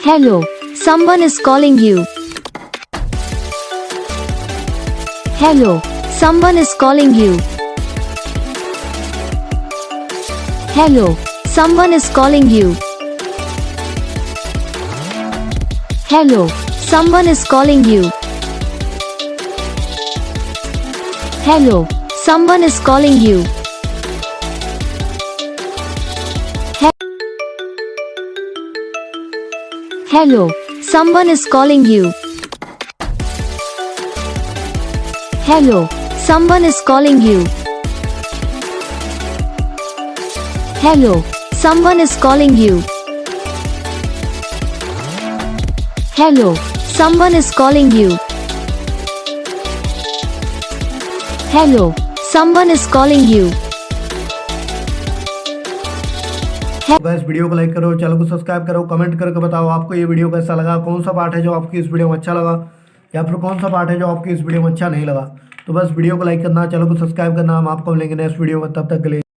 Hello, someone is calling you. Hello, someone is calling you. Hello, someone is calling you. Hello, someone is calling you. Hello, someone is calling you. Hello, someone is calling you. Hello, someone is calling you. Hello, someone is calling you. Hello, someone is calling you. Hello, someone is calling you. Guys video को like करो, channel को subscribe करो, comment करके बताओ आपको ये video कैसा लगा, कौन सा पार्ट है जो आपकी इस वीडियो में अच्छा लगा या फिर कौन सा पार्ट है जो आपकी इस वीडियो में अच्छा नहीं लगा। तो बस वीडियो को लाइक करना, चैनल को सब्सक्राइब करना। हम आपको मिलेंगे नेक्स्ट वीडियो में, तब तक के लिए।